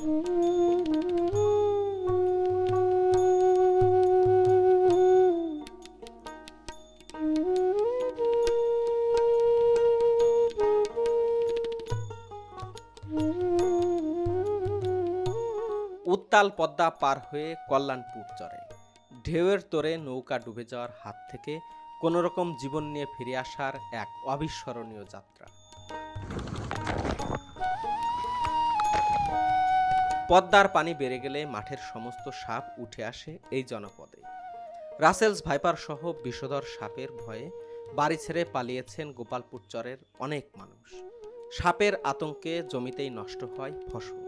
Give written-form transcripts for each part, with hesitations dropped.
উত্তাল পদ্মা পার হয়ে কল্যাণপুর চরে ঢেউয়ের তোরে নৌকা ডুবে যাওয়ার হাত থেকে কোনোরকম জীবন নিয়ে ফিরে আসার এক অবিস্মরণীয় যাত্রা। পদ্মার পানি বেড়ে গেলে মাঠের সমস্ত সাপ উঠে আসে এই জনপদে। রাসেলস ভাইপার সহ বিষধর সাপের ভয়ে বাড়ি ছেড়ে পালিয়েছেন গোপালপুর চরের অনেক মানুষ। সাপের আতঙ্কে জমিতেই নষ্ট হয় ফসল।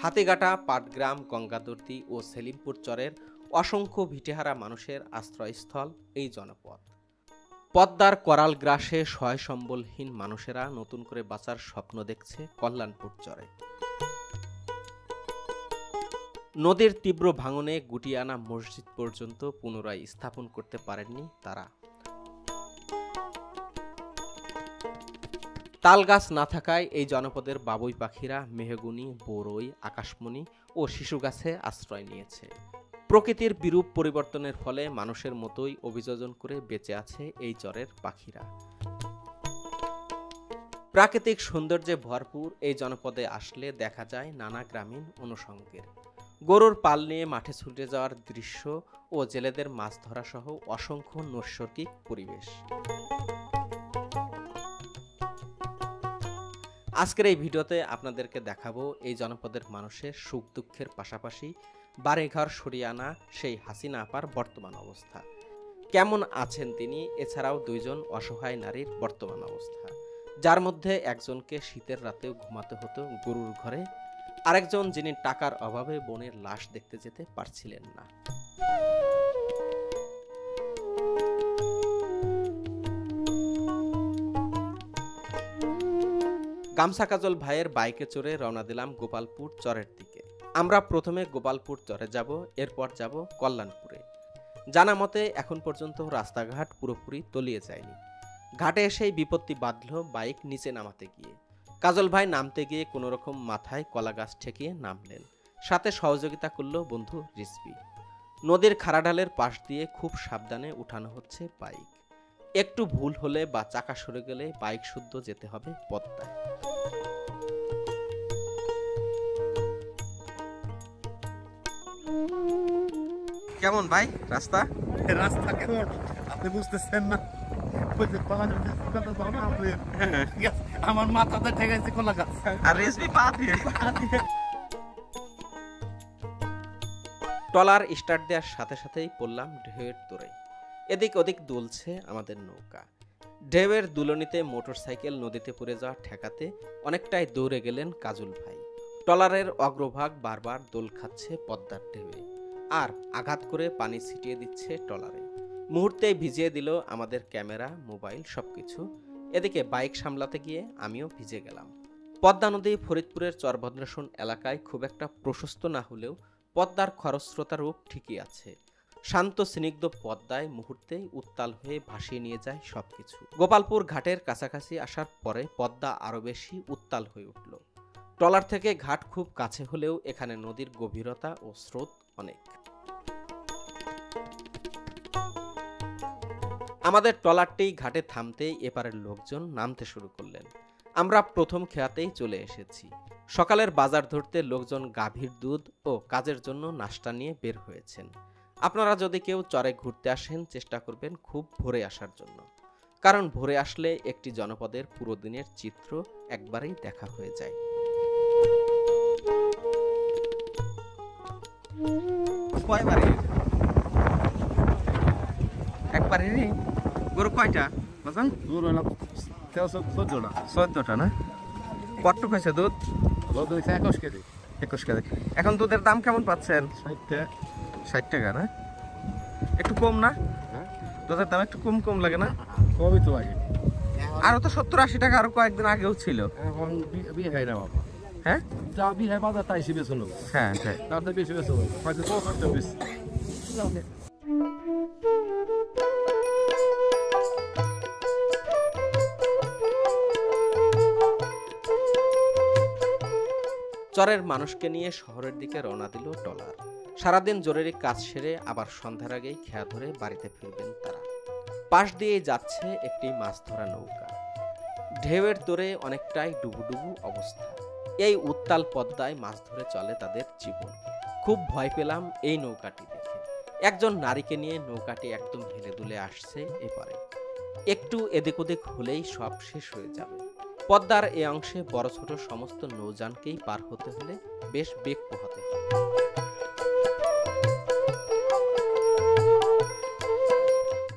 হাতিগাটা, পাটগ্রাম, গঙ্গাদর্দি ও সেলিমপুর চরের অসংখ্য ভিটেহারা মানুষের আশ্রয়স্থল এই জনপদ। পদ্মার করাল গ্রাসে সহায় সম্বলহীন মানুষেরা নতুন করে বাঁচার স্বপ্ন দেখছে কল্যাণপুর চরে। নদীর তীব্র ভাঙনে গুটিয়ে আনা মসজিদ পর্যন্ত পুনরায় স্থাপন করতে পারেননি তারা। তালগাছ না থাকায় এই জনপদের বাবুই পাখিরা মেহগুনি, বরই, আকাশমণি ও শিশু গাছে আশ্রয় নিয়েছে। প্রকৃতির বিরূপ পরিবর্তনের ফলে মানুষের মতোই অভিযোজন করে বেঁচে আছে এই চরের পাখিরা। প্রাকৃতিক সৌন্দর্যে ভরপুর এই জনপদে আসলে দেখা যায় নানা গ্রামীণ অনুষঙ্গের। গরুর পাল নিয়ে মাঠে ছুটে যাওয়ার দৃশ্য ও জেলেদের মাছ ধরা সহ অসংখ্য নৈসর্গিক পরিবেশ। আজকের এই ভিডিওতে আপনাদেরকে দেখাবো এই জনপদের মানুষের সুখ দুঃখের পাশাপাশি বাড়িঘর সরিয়ে আনা সেই হাসিনা আপার বর্তমান অবস্থা। কেমন আছেন তিনি, এছাড়াও দুইজন অসহায় নারীর বর্তমান অবস্থা, যার মধ্যে একজনকে শীতের রাতেও ঘুমাতে হতো গরুর ঘরে, আরেকজন যিনি টাকার অভাবে বোনের লাশ দেখতে যেতে পারছিলেন না। গামছা কাজল ভাইয়ের বাইকে চড়ে রওনা দিলাম গোপালপুর চরের দিকে। আমরা প্রথমে গোপালপুর চরে যাব, এরপর যাব কল্যাণপুরে। জানা মতে এখন পর্যন্ত রাস্তাঘাট পুরোপুরি তলিয়ে যায়নি। ঘাটে এসেই বিপত্তি বাঁধল বাইক নিচে নামাতে গিয়ে। কাজল ভাই নামতে গিয়ে কোনোরকম মাথায় কলা গাছ ঠেকিয়ে নামলেন, সাথে সহযোগিতা করল বন্ধু রিজভি। নদীর খাড়াঢালের পাশ দিয়ে খুব সাবধানে উঠানো হচ্ছে বাইক। একটু ভুল হলে বা চাকা সরে গেলে বাইক শুদ্ধ যেতে হবে পদ্মায়। কেমন ভাই রাস্তা? রাস্তা কেমন আপনি বুঝতেছেন না? আমার মাথাতে ঠেকাইছে কলা গাছ আর রেসবি পা দিয়ে। ট্রলার স্টার্ট দেওয়ার সাথে সাথেই পড়লাম ঢেউয়ের তোরে। এদিক ওদিক দুলছে আমাদের নৌকা। ঢেউয়ের দুলনিতে মোটরসাইকেল নদীতে পড়ে যাওয়া ঠেকাতে অনেকটাই দৌড়ে গেলেন কাজল ভাই। ট্রলারের অগ্রভাগ বারবার দোল খাচ্ছে পদ্মার ঢেউয়ে, আর আঘাত করে পানি ছিটিয়ে দিচ্ছে ট্রলারে। মুহূর্তেই ভিজিয়ে দিল আমাদের ক্যামেরা, মোবাইল সবকিছু। এদিকে বাইক সামলাতে গিয়ে আমিও ভিজে গেলাম। পদ্মা নদী ফরিদপুরের চরভদ্রাসন এলাকায় খুব একটা প্রশস্ত না হলেও পদ্মার খরস্রোতা রূপ ঠিকই আছে। শান্ত স্নিগ্ধ পদ্মায় মুহূর্তেই উত্তাল হয়ে ভাসিয়ে নিয়ে যায় সবকিছু। গোপালপুর ঘাটের কাছাকাছি আসার পরে পদ্মা আরো বেশি উত্তাল হয়ে উঠল। ট্রলার থেকে ঘাট খুব কাছে হলেও এখানে নদীর গভীরতা ও স্রোত অনেক। আমাদের ট্রলারটি ঘাটে থামতেই এপারের লোকজন নামতে শুরু করলেন। আমরা প্রথম খেয়াতেই চলে এসেছি। সকালের বাজার ধরতে লোকজন গাভীর দুধ ও কাজের জন্য নাস্তা নিয়ে বের হয়েছেন। আপনারা যদি কেউ চরে ঘুরতে আসেন, চেষ্টা করবেন খুব ভোরে আসার জন্য, কারণ ভোরে আসলে একটি জনপদের পুরো দিনের চিত্র একবারেই দেখা হয়ে যায়। একবারে নেই গরু কয়টা? গরু 14টা না? কতটুকু হয়েছে দুধ? 21 কেজি। 21 কেজি। এখন দুধের দাম কেমন পাচ্ছেন? 60 টাকা না? একটু কম না? দুধের দাম একটু কম কম লাগে না? কমই তো লাগে। আরো তো 70-80 টাকা আরো কয়েকদিন আগেও ছিল। এখন বিয়ে হয় না বাবা। হ্যাঁ, যা বিয়ে হয় বাজার তাই বেশি লোক। হ্যাঁ হ্যাঁ, তার তো বেশি বেশি হয়তো তো করতে বেশি। চরের মানুষকে নিয়ে শহরের দিকে রওনা দিল ট্রলার। সারাদিন জরুরি কাজ সেরে আবার সন্ধ্যার আগেই খেয়া ধরে বাড়িতে ফিরবেন তারা। পাশ দিয়েই যাচ্ছে একটি মাছ ধরা নৌকা। ঢেউয়ের তোরে অনেকটাই ডুবুডুবু অবস্থা। এই উত্তাল পদ্মায় মাছ ধরে চলে তাদের জীবন। খুব ভয় পেলাম এই নৌকাটি দেখে। একজন নারীকে নিয়ে নৌকাটি একদম হেলে দুলে আসছে এপারে। একটু এদিক ওদিক হলেই সব শেষ হয়ে যাবে। পদ্মার এ অংশে বড় ছোট সমস্ত নৌযানকেই পার হতে হলে বেশ বেগ পোহাতে হবে।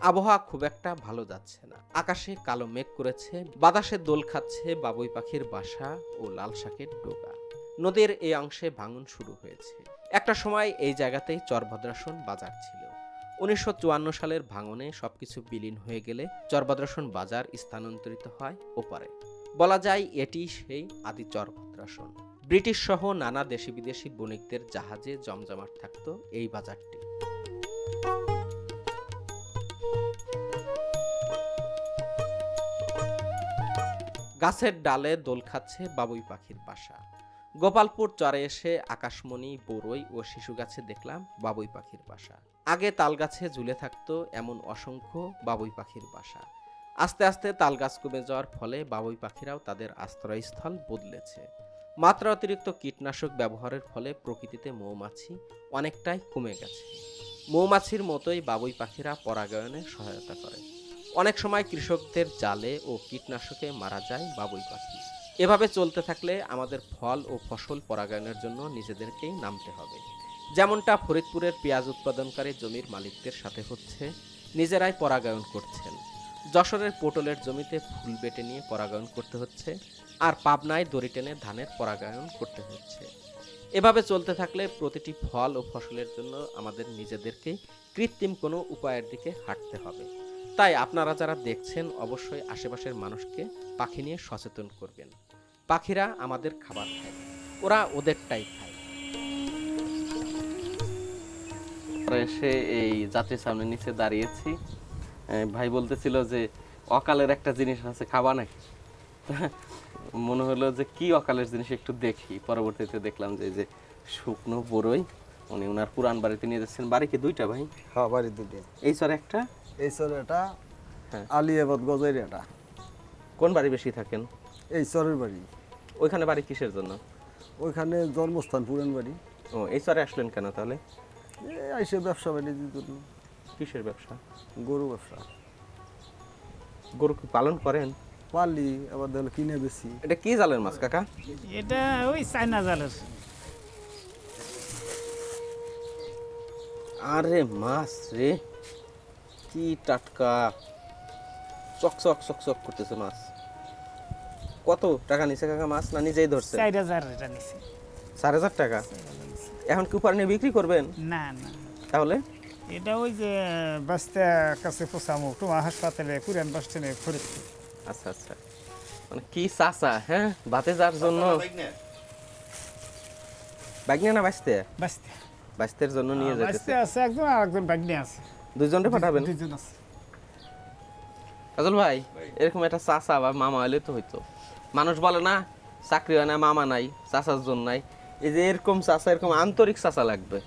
আবহাওয়া খুব একটা ভালো যাচ্ছে না। আকাশে কালো মেঘ করেছে, বাতাসে দোল খাচ্ছে বাবুই পাখির বাসা ও লাল শাকের ডোকা। নদীর এই অংশে ভাঙন শুরু হয়েছে। একটা সময় এই জায়গাতেই চরভদ্রাসন বাজার ছিল। 1954 সালের ভাঙনে সবকিছু বিলীন হয়ে গেলে চরভদ্রাসন বাজার স্থানান্তরিত হয় ওপারে। বলা যায় এটি সেই আদি চরভদ্রাসন। ব্রিটিশ সহ নানা দেশি বিদেশি বণিকদের জাহাজে জমজমাট থাকত এই বাজারটি। গাছের ডালে দোল খাচ্ছে বাবুই পাখির বাসা। গোপালপুর চরে এসে আকাশমণি, বরই ও শিশু গাছে দেখলাম বাবুই পাখির বাসা। আগে তাল গাছে ঝুলে থাকতো এমন অসংখ্য বাবুই পাখির বাসা। আস্তে আস্তে তাল গাছ কমে যাওয়ার ফলে বাবুই পাখিরাও তাদের আশ্রয়স্থল বদলেছে। মাত্রা অতিরিক্ত কীটনাশক ব্যবহারের ফলে প্রকৃতিতে মৌমাছি অনেকটাই কমে গেছে। মৌমাছির মতোই বাবুই পাখিরা পরাগায়নে সহায়তা করে। অনেক সময় কৃষকদের জালে ও কীটনাশকে মারা যায় বাবুই পাখি। এভাবে চলতে থাকলে আমাদের ফল ও ফসল পরাগায়নের জন্য নিজেদেরকেই নামতে হবে। যেমনটা ফরিদপুরের পেঁয়াজ উৎপাদনকারী জমির মালিকদের সাথে হচ্ছে, নিজেরাই পরাগায়ন করছেন। যশোরের পটলের জমিতে ফুল বেটে নিয়ে পরাগায়ন করতে হচ্ছে, আর পাবনায় দড়ি টেনে ধানের পরাগায়ন করতে হচ্ছে। এভাবে চলতে থাকলে প্রতিটি ফল ও ফসলের জন্য আমাদের নিজেদেরকেই কৃত্রিম কোনো উপায়ের দিকে হাঁটতে হবে। তাই আপনারা যারা দেখছেন অবশ্যই আশেপাশের মানুষকে পাখি নিয়ে সচেতন করবেন। পাখিরা আমাদের খাবার খায়, ওরা ওদেরটাই খায়। এসে এই যাত্রী সামনে নিচে দাঁড়িয়েছি। ভাই বলতেছিল যে অকালের একটা জিনিস আছে, খাবা নাকি? মনে হলো যে কি অকালের জিনিস একটু দেখি। পরবর্তীতে দেখলাম যে যে শুকনো বরই উনি ওনার পুরান বাড়িতে নিয়ে যাচ্ছেন। বাড়ি কি দুইটা ভাই? হ্যাঁ, বাড়ি দুটো। এই চরে একটা, এই চরের এটা, হ্যাঁ। আলিয়াবাদ গজের এটা। কোন বাড়ি বেশি থাকেন? এই চরের বাড়ি। ওইখানে বাড়ি কিসের জন্য? ওইখানে জন্মস্থান পুরান বাড়ি। ও, এই চরে আসলেন কেন তাহলে? এই আইসে ব্যবসা বাণিজ্যের জন্য। কিসের ব্যবসা? গরু ব্যবসা। গরু কি পালন করেন? পালি, আবার ধরো কিনে বেশি। এটা কি জালের মাছ কাকা? এটা ওই চাইনা জালের। আরে মাছ রে, কি টাটকা, চকচক চকচক করতেছে মাছ। কত টাকা নিছে কাকা মাছ, না নিজেই ধরছে? 4000 এটা নিছে। 4000 টাকা? এখন কি উপরে নিয়ে বিক্রি করবেন? না না, তাহলে এটা ওই যে বাস্তা কাছে পোষামো তোমার হাসপাতালে পুরান বাস স্ট্যান্ডে ফরিদপুর। আচ্ছা আচ্ছা, মানে কি চাচা, হ্যাঁ ভাতে যার জন্য বাইক না বাঁচতে বাস্তা বাঁচতের জন্য নিয়ে যেতেছে। বাস্তা আছে একজন, আর একজন বাগনি আছে। দুইজনরে পাঠাবেন? দুইজন আছে। কাজল ভাই, এরকম একটা চাচা বা মামা হলে তো হইতো। মানুষ বলে না চাকরি হয় না, মামা নাই, চাচার জন্য নাই। এই যে এরকম চাচা, এরকম আন্তরিক চাচা লাগবে।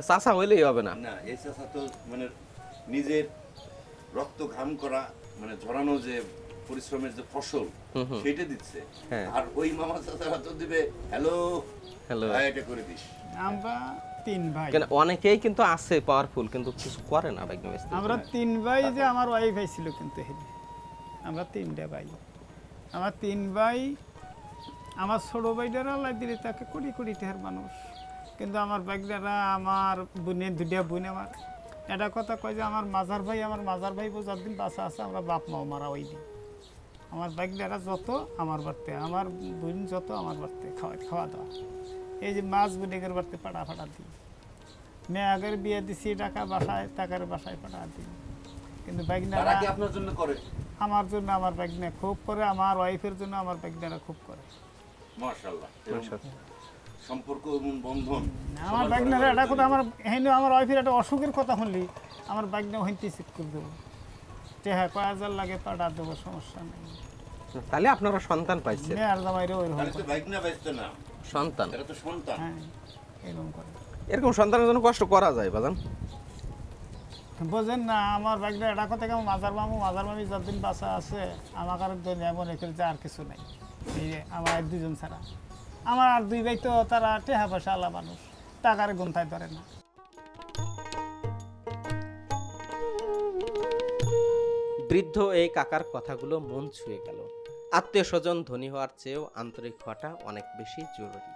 চাচা হইলেই হবে না। না, এই চাচা তো মানে নিজের রক্ত ঘাম করা, মানে ঝরানো যে পরিশ্রমের যে ফসল সেটা দিচ্ছে। হ্যাঁ। আর ওই মামা চাচারা তো দিবে হ্যালো হ্যালো, এটা করে দিস। আমরা 3 ভাই। কেন অনেকেই কিন্তু আছে পাওয়ারফুল, কিন্তু কিছু করে না বাইক নিয়ে। আমরা 3 ভাই, যে আমার ওয়াইফ ছিল কিন্তু হেলে। আমরা 3টা ভাই। আমার 3 ভাই, আমার ছোট ভাইটারা আল্লাহ দিলে তাকে কোটি কোটি টাকার মানুষ। কিন্তু আমার বাইকদারা, আমার বোনের 2টা বোন, আমার এটা কথা কয় যে আমার মাজার ভাই বোঝার দিন বাসা আছে, আমরা বাপ মাও মারা ওই দিন। আমার বাইকদারা যত আমার বাড়তে, আমার বোন যত আমার বাড়তে খাওয়া দাওয়া। এই যে মাছ বোনেকের বাড়তে ফাটা দিই। মেয়ে আগের বিয়ে দিছি, টাকা বাসায়, টাকার বাসায় পাঠা দিই। কিন্তু বাইকদারা তারা কি আপনার জন্য করে? আমার জন্য আমার বাইকনা খুব করে, আমার ওয়াইফের জন্য আমার বাইকদারা খুব করে। মাশাআল্লাহ, সম্পর্ক এবং বন্ধন। আমার বাইকনারা এটা কথা, আমার আমার ওয়াইফের একটা অসুখের কথা শুনলি আমার বাইকনা হইতে চেক করে দেবো। হ্যাঁ, 5000 লাগে পাঠা দেবো, সমস্যা নেই। তাহলে আপনারা সন্তান পাইছেন? মেয়ের জামাইরও ওইরকম তাহলে তো করে। বাইক না বাইতে না, সন্তান, এটা তো সন্তান। হ্যাঁ এরকম করে। এরকম সন্তানের জন্য কষ্ট করা যায় বাজান? বোঝেন না, আমার বাইকটা এটা কথা কেমন মাজার মামি যতদিন বাসা আছে আমাকে আর দুনিয়া মনে করি যে আর কিছু নাই, এই যে আমার আর দুজন ছাড়া। আমার আর দুই ভাই তো তারা টেহা পয়সা আলা মানুষ, টাকার গুনতায় ধরে না। বৃদ্ধ এই কাকার কথাগুলো মন ছুঁয়ে গেল। আত্মীয় স্বজন ধনী হওয়ার চেয়েও আন্তরিক হওয়াটা অনেক বেশি জরুরি।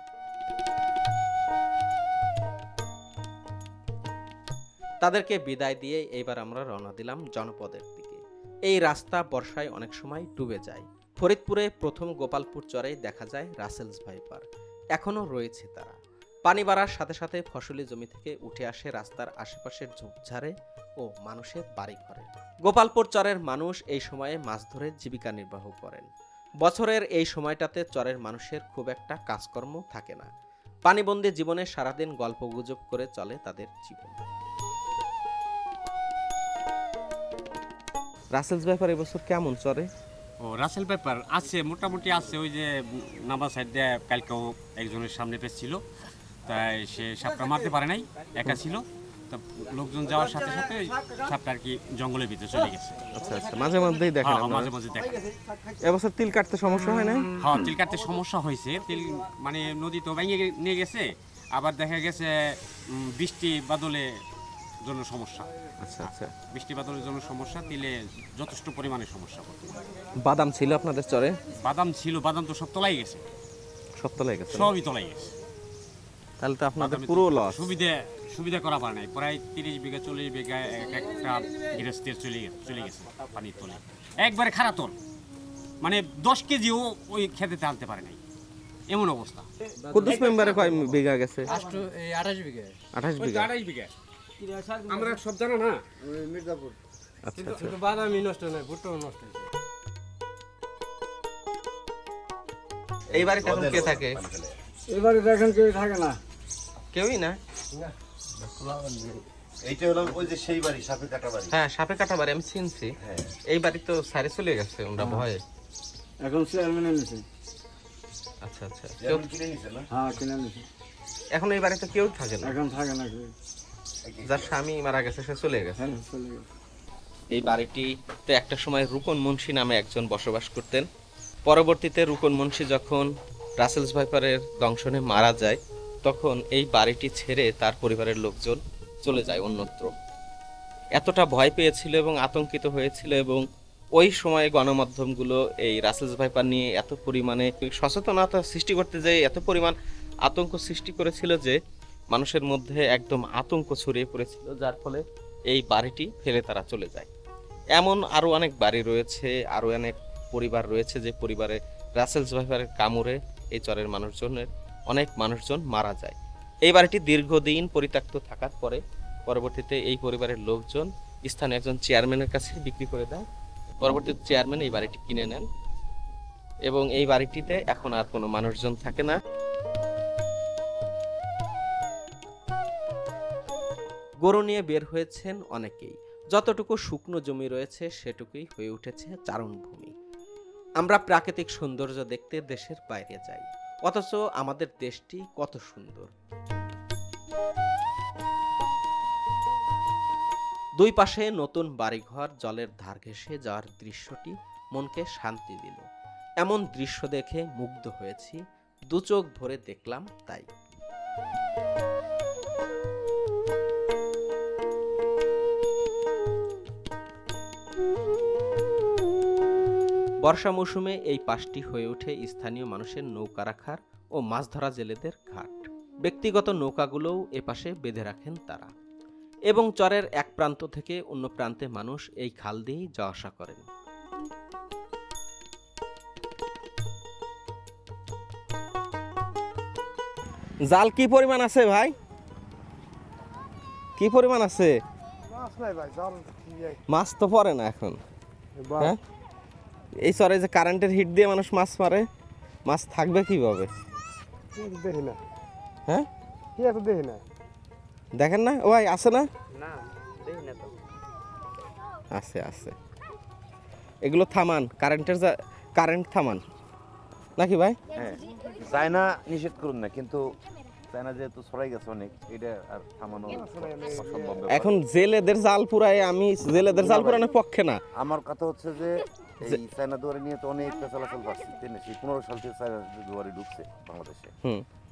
তাদেরকে বিদায় দিয়ে এইবার আমরা রওনা দিলাম জনপদের দিকে। এই রাস্তা বর্ষায় অনেক সময় ডুবে যায়। ফরিদপুরে প্রথম গোপালপুর চরেই দেখা যায় রাসেলস ভাইপার, এখনো রয়েছে তারা। পানি বাড়ার সাথে সাথে ফসলি জমি থেকে উঠে আসে রাস্তার আশেপাশের ঝোপঝাড়ে ও মানুষের বাড়িঘরে। গোপালপুর চরের মানুষ এই সময়ে মাছ ধরে জীবিকা নির্বাহ করেন। বছরের এই সময়টাতে চরের মানুষের খুব একটা কাজকর্ম থাকে না। পানিবন্দী জীবনে সারাদিন গল্পগুজব করে চলে তাদের জীবন। রাসেলস ব্যাপার এবছর কেমন চরে? ও রাসেল পেপার আছে, মোটামুটি আছে। ওই যে নাম্বার সাইড দিয়ে কালকেও একজনের সামনে পেয়েছিল, তাই সে সাপটা মারতে পারে নাই, একা ছিল। তা লোকজন যাওয়ার সাথে সাথে ওই সাপটা আর কি জঙ্গলের ভিতরে চলে গেছে। আচ্ছা আচ্ছা, মাঝে মধ্যেই দেখেন হ্যাঁ, আপনারা? মাঝে মাঝে দেখা যায়। এবছর তিল কাটতে সমস্যা হয় না? হ্যাঁ, তিল কাটতে সমস্যা হয়েছে। তিল মানে নদী তো ভেঙে নিয়ে গেছে, আবার দেখা গেছে বৃষ্টি বাদলের জন্য সমস্যা। আচ্ছা আচ্ছা, বৃষ্টি বাদলের জন্য সমস্যা, তিলে যথেষ্ট পরিমাণে সমস্যা বর্তমানে। বাদাম ছিল আপনাদের চরে? বাদাম ছিল, বাদাম তো সব তলাই গেছে, সব তলায় গেছে? সবই তলাই গেছে। তাহলে তো আপনাদের বাদামে পুরো তো লস। সুবিধা করা পারে নাই। প্রায় 30 বিঘা 40 বিঘা একটা গৃহস্থের চলে গেছে পানির তলে, একবারে খারাতল। মানে 10 কেজিও ওই খেতে আনতে পারে নাই, এমন অবস্থা। কুদ্দুস মেম্বারে কয় বিঘা গেছে? 28 বিঘা। 28 বিঘা। 28 বিঘা। আমরা সব জানা না। আচ্ছা আচ্ছা, কিন্তু বাদামই নষ্ট নয়, ভুট্টাও নষ্ট হয়েছে। এই বাড়িতে এখন কে থাকে? এবারে দেখেন কেউ থাকে না। কেউই না? এইটা হলো ওই যে সেই বাড়ি, সাপে কাটা বাড়ি। হ্যাঁ, সাপে কাটা বাড়ি আমি চিনছি। এই বাড়ি তো সারে চলে গেছে ওরা ভয়ে। এখন চেয়ারম্যানে নিছে। আচ্ছা আচ্ছা, চেয়ারম্যান কিনে নিছে না? হ্যাঁ কিনে নিছে। এখন এই বাড়িতে কেউ থাকে না? এখন থাকে না কেউ। যার স্বামী মারা গেছে সে চলে গেছে। হ্যাঁ চলে গেছে। এই বাড়িটিতে একটা সময় রুকন মুন্সি নামে একজন বসবাস করতেন। পরবর্তীতে রুকন মুন্সি যখন রাসেলস ভাইপারের দংশনে মারা যায়, তখন এই বাড়িটি ছেড়ে তার পরিবারের লোকজন চলে যায় অন্যত্র। এতটা ভয় পেয়েছিল এবং আতঙ্কিত হয়েছিল, এবং ওই সময়ে গণমাধ্যমগুলো এই রাসেলস ভাইপার নিয়ে এত পরিমাণে সচেতনতা সৃষ্টি করতে যেয়ে এত পরিমাণ আতঙ্ক সৃষ্টি করেছিল যে মানুষের মধ্যে একদম আতঙ্ক ছড়িয়ে পড়েছিল, যার ফলে এই বাড়িটি ফেলে তারা চলে যায়। এমন আরও অনেক বাড়ি রয়েছে, আরও অনেক পরিবার রয়েছে যে পরিবারে রাসেলস ভাইপারের কামড়ে এই চরের অনেক মানুষজন মারা যায়। এই বাড়িটি দীর্ঘদিন পরিত্যক্ত থাকার পরে পরবর্তীতে এই পরিবারের লোকজন স্থানীয় একজন চেয়ারম্যানের কাছে বিক্রি করে দেয়। পরবর্তীতে চেয়ারম্যান এই বাড়িটি কিনে নেন এবং এই বাড়িটিতে এখন আর কোনো মানুষজন থাকে না। গরু নিয়ে বের হয়েছেন অনেকেই। যতটুকু শুকনো জমি রয়েছে সেটুকুই হয়ে উঠেছে চারণভূমি। আমরা প্রাকৃতিক সৌন্দর্য দেখতে দেশের বাইরে যাই, অথচ আমাদের দেশটি কত সুন্দর। দুই পাশে নতুন বাড়িঘর, জলের ধার ঘেঁষে যাওয়ার দৃশ্যটি মনকে শান্তি দিল। এমন দৃশ্য দেখে মুগ্ধ হয়েছি, দু চোখ ভরে দেখলাম তাই। বর্ষা মৌসুমে এই পাশটি হয়ে ওঠে স্থানীয় মানুষের নৌকা রাখার ও মাছ ধরা জেলেদের ঘাট। ব্যক্তিগত নৌকাগুলোও এপাশে বেঁধে রাখেন তারা, এবং চরের এক প্রান্ত থেকে অন্য প্রান্তে মানুষ এই খাল দিয়েই যাওয়া আসা করেন। জাল কি পরিমাণ আছে ভাই? কি পরিমাণ আছে? মাছ তো পড়ে না এখন। হ্যাঁ, এই চরে যে কারেন্টের হিট দিয়ে মানুষ মাছ মারে, মাছ থাকবে কিভাবে? দেখি না। হ্যাঁ, কি এত দেখি না। দেখেন না? ও ভাই আছে না? না, দেখি না তো। আছে আছে, এগুলো থামান। কারেন্টের কারেন্ট থামান নাকি ভাই? হ্যাঁ চায়না নিষেধ করুন না, কিন্তু চায়না যেহেতু ছড়াই গেছে অনেক, এটা আর থামানো অসম্ভব ব্যাপার। এখন জেলেদের জাল পুরায় আমি জেলেদের জাল পুরানোর পক্ষে না। আমার কথা হচ্ছে যে এই চায়না দুয়ারে নিয়ে তো অনেক চলাচল পাচ্ছি, 15 সাল থেকে চায়না দুয়ারে ঢুকছে বাংলাদেশে।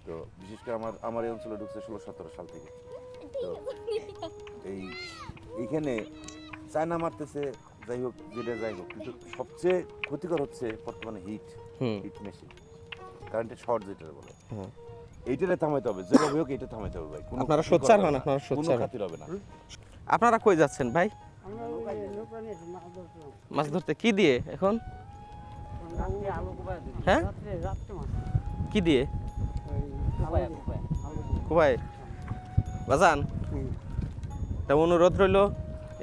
তো বিশেষ করে আমার এই অঞ্চলে ঢুকছে 16-17 সাল থেকে। তো এইখানে চায়না মারতেছে, যাই হোক যেটা যাই হোক, কিন্তু সবচেয়ে ক্ষতিকর হচ্ছে বর্তমানে হিট মেশিন, কারেন্টের শর্ট যেটা বলে, এইটারে থামাইতে হবে, যেভাবে হোক এইটা থামাইতে হবে ভাই। আপনারা সোচ্চার হন, আপনারা কোনো সোচ্চার হন। খাতির হবে না। আপনারা কই যাচ্ছেন ভাই? মাছ ধরতে কি দিয়ে এখন? হ্যাঁ কি দিয়ে? কুবাই বাজান, একটা অনুরোধ রইল,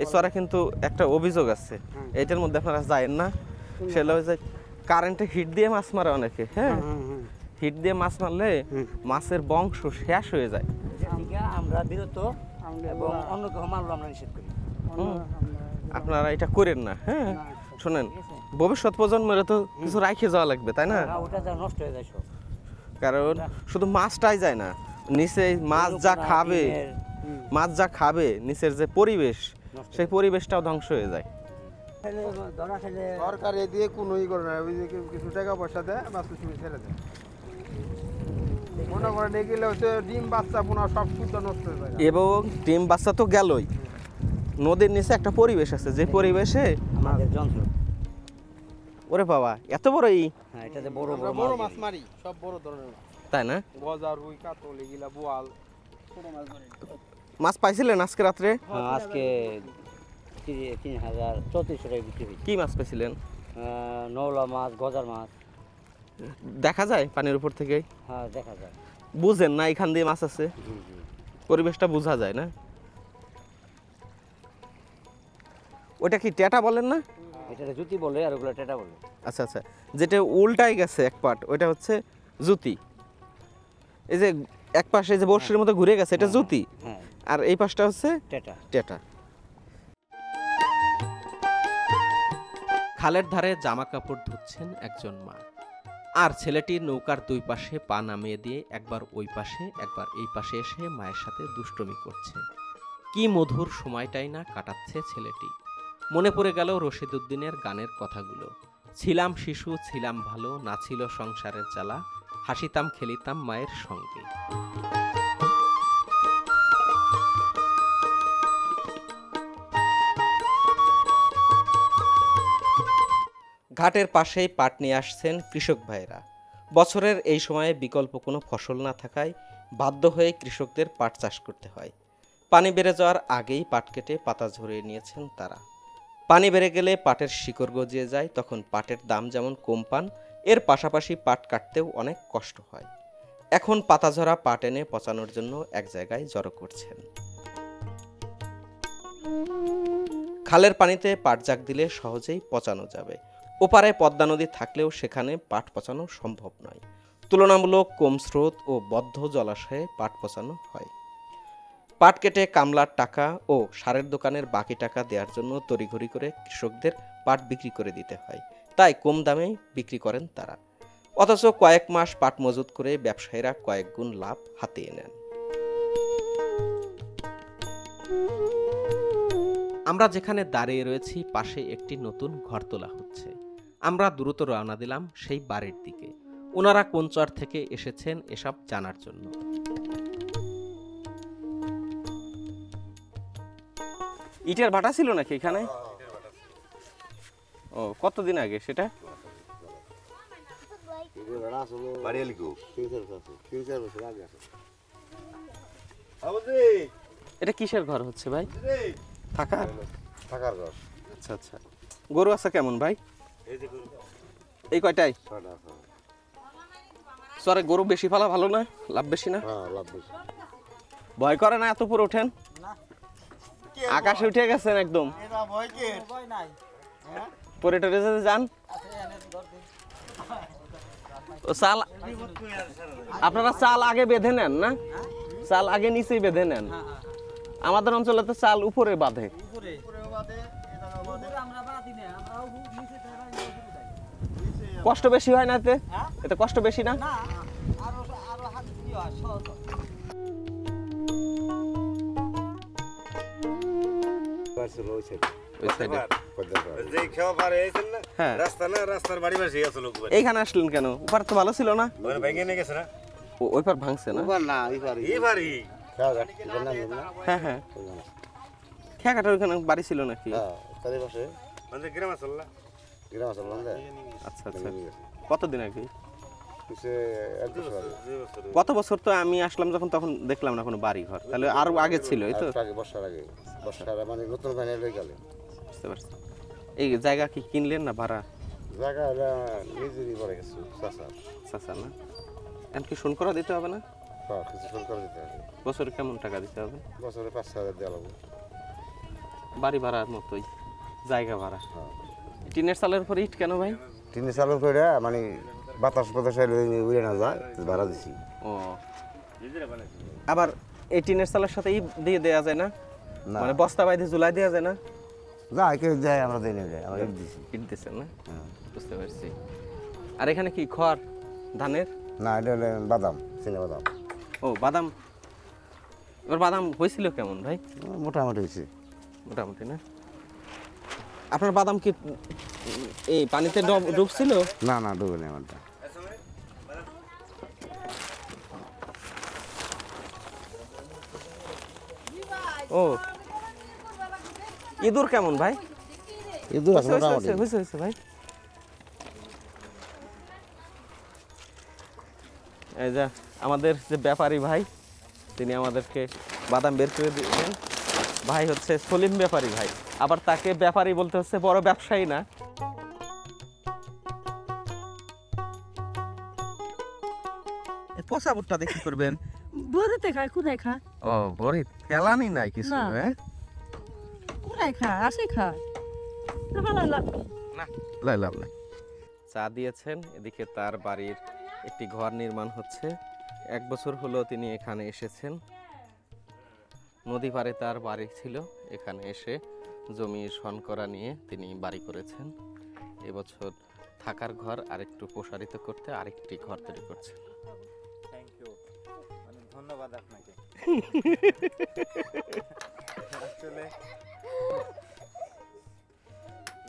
এই চরে কিন্তু একটা অভিযোগ আছে, এইটার মধ্যে আপনারা যায়েন না। সেটা হচ্ছে কারেন্টে হিট দিয়ে মাছ মারে অনেকে। হ্যাঁ, হিট দিয়ে মাছ মারলে মাছের বংশ শেষ হয়ে যায়। আমরা বিরত এবং অন্য কেউ মারলো আমরা নিষেধ করি। আপনারা এটা করেন না। হ্যাঁ শোনেন, ভবিষ্যৎ প্রজন্মের তো কিছু রাখে যাওয়া লাগবে, তাই না? ওটা যা নষ্ট হয়ে যায় সব। কারণ শুধু মাছটাই যায় না, নিচে মাছ যা খাবে নিচের যে পরিবেশ, সেই পরিবেশটাও ধ্বংস হয়ে যায়। সরকার এ দিয়ে কোনোই করে না, ওই যে কিছু টাকা পয়সা দেয় বাস ছেড়ে দেয়। মনে করেন এগুলো হচ্ছে ডিম বাচ্চা পোনা সব শুদ্ধ নষ্ট হয়ে যায়। এবং ডিম বাচ্চা তো গেলই, নদীর নিচে একটা পরিবেশ আছে, যে পরিবেশে আমাদের যন্ত্র, ওরে বাবা এত বড় হ্যাঁ এটাতে বড় আমরা বড় মাছ মারি, সব বড় ধরনের মাছ, তাই না? গজা, রুই, কাতল, এগুলা বোয়াল, ছোট মাছ মারি। মাছ পাইছিলেন আজকে রাত্রে? হ্যাঁ আজকে 3,3400 টাকা বিক্রি হয়েছে। কি মাছ পেয়েছিলেন? নৌলা মাছ, গজার মাছ। দেখা যায় পানির উপর থেকে? হ্যাঁ দেখা যায়। বুঝেন না এখান দিয়ে মাছ আছে, পরিবেশটা বোঝা যায় না? ওটা কি টেটা বলেন না? এটা জুতি বলে আর ওগুলো টেটা বলে। আচ্ছা আচ্ছা, যেটা উল্টাই গেছে এক পাট, ওইটা হচ্ছে জুতি। এই যে এক পাশে যে বর্ষের মতো ঘুরে গেছে, এটা জুতি, হ্যাঁ আর এই পাশটা হচ্ছে টেটা। টেটা। খালের ধারে জামা কাপড় ধুচ্ছেন একজন মা, আর ছেলেটি নৌকার দুই পাশে পা নামিয়ে দিয়ে একবার ওই পাশে একবার এই পাশে এসে মায়ের সাথে দুষ্টুমি করছে। কি মধুর সময়টাই না কাটাচ্ছে ছেলেটি। মনে পড়ে গেল রশিদ উদ্দিনের গানের কথাগুলো। ছিলাম শিশু, ছিলাম ভালো, না ছিল সংসারের জ্বালা, হাসিতাম খেলিতাম মায়ের সঙ্গে। ঘাটের পাশেই পাট নিয়ে আসছেন কৃষক ভাইরা। বছরের এই সময়ে বিকল্প কোনো ফসল না থাকায় বাধ্য হয়ে কৃষকদের পাট চাষ করতে হয়। পানি বেড়ে যাওয়ার আগেই পাট কেটে পাতা ঝরিয়ে নিয়েছেন তারা। পানি বেড়ে গেলে পাটের শিকড় গজিয়ে যায়, তখন পাটের দাম যেমন কম পান, এর পাশাপাশি পাট কাটতেও অনেক কষ্ট হয়। এখন পাতা ঝরা পাট এনে পচানোর জন্য এক জায়গায় জড়ো করছেন। খালের পানিতে পাট জাগ দিলে সহজেই পচানো যাবে। ওপারে পদ্মা নদী থাকলেও সেখানে পাট পচানো সম্ভব নয়। তুলনামূলক কম স্রোত ও বদ্ধ জলাশয়ে পাট পচানো হয়। পাট কেটে কামলার টাকা ও সারের দোকানের বাকি টাকা দেওয়ার জন্য তড়িঘড়ি করে কৃষকদের পাট বিক্রি করে দিতে হয়, তাই কম দামে বিক্রি করেন তারা। অথচ কয়েক মাস পাট মজুত করে ব্যবসায়ীরা কয়েক গুণ লাভ হাতিয়ে নেন। আমরা যেখানে দাঁড়িয়ে রয়েছি পাশে একটি নতুন ঘর তোলা হচ্ছে। আমরা দ্রুত রওনা দিলাম সেই বাড়ির দিকে। ওনারা কোন চর থেকে এসেছেন এসব জানার জন্য। ইটের ভাটা ছিল নাকি এখানে? ও কতদিন আগে সেটা? এটা কিসের ঘর হচ্ছে ভাই? থাকার ঘর। আচ্ছা আচ্ছা। গরু আছে কেমন ভাই? এই কয়টাই? সরে গরু বেশি পালা ভালো না? লাভ বেশি না? ভয় করে না এত উপরে ওঠেন? আকাশে উঠে গেছেন একদম। পরে টরে যদি যান চাল, আপনারা চাল আগে বেঁধে নেন না? চাল আগে নিচেই বেঁধে নেন। আমাদের অঞ্চলে তো চাল উপরে বাঁধে। কষ্ট বেশি হয় না এতে? এতে কষ্ট বেশি না? ওই side এ। যে খাওয়া পারে আইছেন না হ্যাঁ। রাস্তা না রাস্তার বাড়ি বাড়ি আছে লোক এইখানে আসলেন কেন? ওপার তো ভালো ছিল না? মানে ভেঙে নিয়ে গেছে না ওই পার ভাঙছে না? এই বাড়ি হ্যাঁ হ্যাঁ। খেয়াঘাটের ওইখানে বাড়ি ছিল নাকি? মানে গ্রাম আসল না আচ্ছা আচ্ছা। কতদিন আগে? কত বছর তো আমি আসলাম যখন তখন দেখলাম না কোনো বাড়ি ঘর, তাহলে আরো আগে ছিল এই তো? বুঝতে পারছি। এই জায়গা কি কিনলেন না ভাড়া? চাচা না? এখন কি শোন করা দিতে হবে না? বছরে কেমন টাকা দিতে হবে? বছরে 5,000 দেওয়া লাগবে। বাড়ি ভাড়ার মতোই, জায়গা ভাড়া। টিনের চালের উপর ইট কেন ভাই? টিনের চালু করে মানে বাতাস উড়ে না যায় ভাড়া দিছি। ও, আবার এই টিনের চালের সাথে ইট দিয়ে দেওয়া যায় না? মানে বস্তা বাইধে ঝুলাই দেওয়া যায় না? যায় কেউ যায়, আমরা দিই না, আমরা ইট দিছি। ইট দিচ্ছেন না? বুঝতে পারছি। আর এখানে কি খড় ধানের? না, এটা হলো বাদাম, চিনা বাদাম। ও বাদাম। এবার বাদাম হয়েছিল কেমন ভাই? মোটামুটি হয়েছে। মোটামুটি না? আপনার বাদাম কি এই পানিতে ডুবছিল? না না, ডুবে নেই আমারটা। ও, ইঁদুর কেমন ভাই? ইঁদুর আছে মোটামুটি। হয়েছে ভাই। এই যে আমাদের যে ব্যাপারী ভাই, তিনি আমাদেরকে বাদাম বের করে দিলেন। ভাই হচ্ছে সলিম ব্যাপারী ভাই, আবার তাকে ব্যাপারী বলতে হচ্ছে, বড় ব্যবসায়ী না। পচা ভুট্টা দেখি করবেন? বড়তে খায়, কোথায় খায়? ও বড়ি ফেলানি নাই কিছু? না। হ্যাঁ, কোথায় খায়? আসে খায় না লাইলাম না। চা দিয়েছেন, এদিকে তার বাড়ির একটি ঘর নির্মাণ হচ্ছে। 1 বছর হলো তিনি এখানে এসেছেন। নদী পাড়ে তার বাড়ি ছিল, এখানে এসে জমি শনকরা নিয়ে তিনি বাড়ি করেছেন। এবছর থাকার ঘর আরেকটু প্রসারিত করতে আরেকটি ঘর তৈরি করছেন। থ্যাংক ইউ, অনেক ধন্যবাদ আপনাকে। আসলে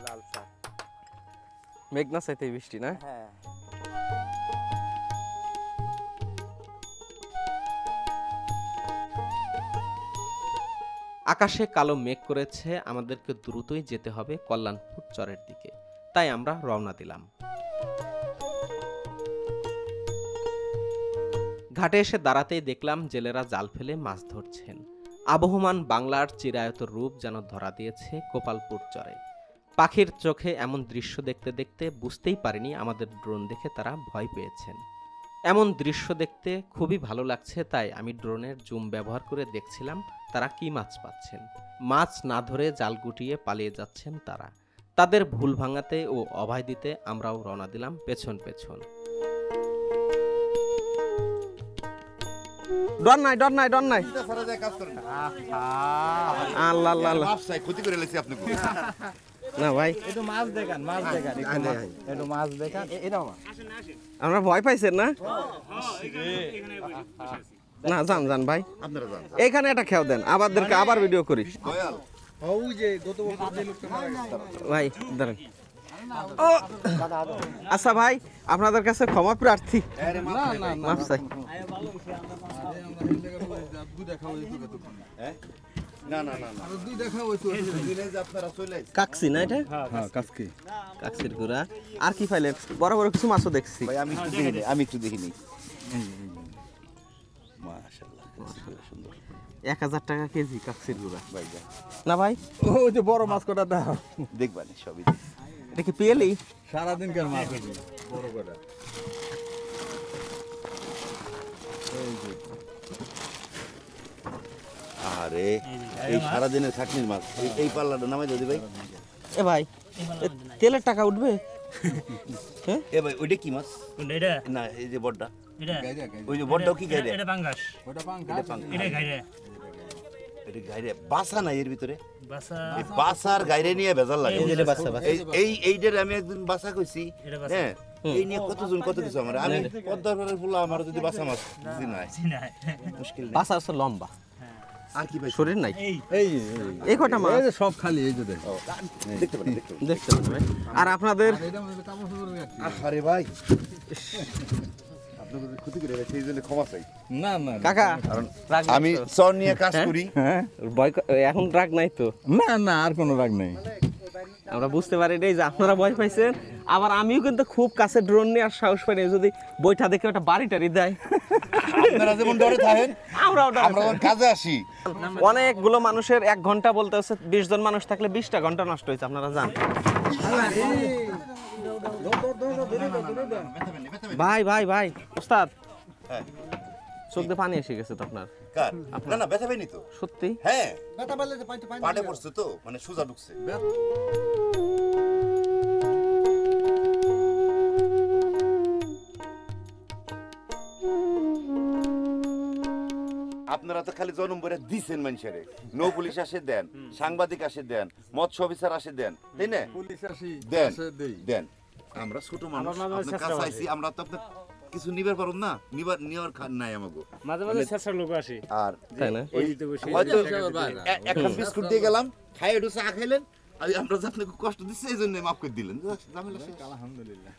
লাল চা। মেঘনা চাইতে বৃষ্টি না? হ্যাঁ। আকাশে কালো মেঘ করেছে, আমাদেরকে দ্রুতই যেতে হবে কল্যাণপুর চরের দিকে। তাই আমরা রওনা দিলাম। ঘাটে এসে দাঁড়াতেই দেখলাম জেলেরা জাল ফেলে মাছ ধরছেন। আবহমান বাংলার চিরায়ত রূপ যেন ধরা দিয়েছে গোপালপুর চরে। পাখির চোখে এমন দৃশ্য দেখতে দেখতে বুঝতেই পারিনি আমাদের ড্রোন দেখে তারা ভয় পেয়েছেন। এমন দৃশ্য দেখতে খুবই ভালো লাগছে, তাই আমি ড্রোনের জুম ব্যবহার করে দেখছিলাম তারা কি মাছ পাচ্ছেন। মাছ না ধরে জাল গুটিয়ে পালিয়ে যাচ্ছেন তারা। তাদের ভুল ভাঙাতে ও অভয় দিতে আমরাও রওনা দিলাম পেছন পেছন। ডর নাই, ডর নাই, ডর নাই। আল্লাহ আল্লাহ আল্লাহ। ক্ষতি করে লেছি আপনি। না ভাই, একটু মাছ দেখান, মাছ দেখান, একটু মাছ দেখান। এটাও আমরা ভয় পাইছেন না? না যান যান ভাই, আপনারা যান। এইখানে একটা খেয়াল দেন, আমাদেরকে আবার ভিডিও করি ওই যে গত বছর যে লোকটা মারা গেছে। ভাই। দাঁড়ান। ও আচ্ছা ভাই, আপনাদের কাছে ক্ষমা প্রার্থী, মাফ চাই। না না না না, দুই দেখা হইতো দিনে যে আপনারা চলে আইছেন। কাকসি না এটা? হ্যাঁ, কাজকে। কাকসির গুড়া। আর কি পাইলেন? বড় বড় কিছু মাছও দেখছি। ভাই আমি একটু দেখিনি। মাশাআল্লাহ, সুন্দর। 1000 টাকা কেজি কাকসির গুড়া ভাই না ভাই? ওই যে বড় মাছ কটা দাও। দেখবানি সবই। এটা কি পিয়েলি? সারাদিন কেন মাছ হবে বড় কটা। আরে এই সারা দিনের খাটনির মাছ, এই পাল্লাটা নামাই দিদি ভাই। এ ভাই, তেলের টাকা উঠবে? এ ভাই ওইটা কি মাছ? এটা না এই যে বড়টা, এটা ওই যে বড়টাও কি গাইরে? এটা পাঙ্গাস, ওটা পাঙ্কা। এটা গাইরে। এটা গাইরে বাসা নাই এর ভিতরে এই বাসার গাইরে নিয়ে ভেজাল লাগে এইটার আমি একদিন বাসা কইছি হ্যাঁ এই নিয়ে কতজন কত কিছু আমার আমি পদ্মার পাড়ের ফুলা আমার যদি বাসা মাছ বুঝি নাই মুশকিল নেই বাসা আছে লম্বা আর কি ভাই শরীর নাই এই কটা মাছ সব খালি এই যে দেখো দেখতে পারেন দেখতে পাবেন আর আপনাদের আরে ভাই আপনাদের ক্ষতি করে গেছে এই জন্য ক্ষমা চাই না না কাকা রাগ নাই আমি তো? চর নিয়ে কাজ করি হ্যাঁ এখন রাগ নাই তো না না আর কোনো রাগ নেই আমরা বুঝতে পারি এই যে আপনারা ভয় পাইছেন আবার আমিও কিন্তু খুব কাছে ড্রোন নিয়ে আর সাহস পাই না যদি বইটা দেখে একটা বাড়িটারি দেয় আপনারা যেমন ডরে থাকেন আমরাও ডরে আমরা যখন কাজে আসি অনেকগুলো মানুষের 1 ঘন্টা বলতে হচ্ছে 20 জন মানুষ থাকলে 20টা ঘন্টা নষ্ট হয়েছে আপনারা জান ভাই ভাই ভাই ওস্তাদ হ্যাঁ চোখ দিয়ে পানি এসে গেছে তো আপনার কার না না ব্যথা পাইনি তো সত্যি হ্যাঁ পাটে পড়ছে তো মানে সোজা ঢুকছে আপনারা তো খালি জন্ম করে দিছেন মানুষের নৌ পুলিশ আসে দেন সাংবাদিক আসে দেন মৎস্য অফিসার আসে দেন তাই না দেন দেন আমরা ছোট মানুষ আপনার কাছে আইছি আমরা তো আপনার কিছু নিবার পারব না নেওয়ার নাই আমাগো মাঝে মাঝে শেষের লোক আসে আর তাই না হয়তো একটা বিস্কুট দিয়ে গেলাম খাই একটু চা খাইলেন আর আমরা যে আপনাকে কষ্ট দিচ্ছি এই জন্য মাফ করে দিলেন ঝামেলা শেষ। আলহামদুলিল্লাহ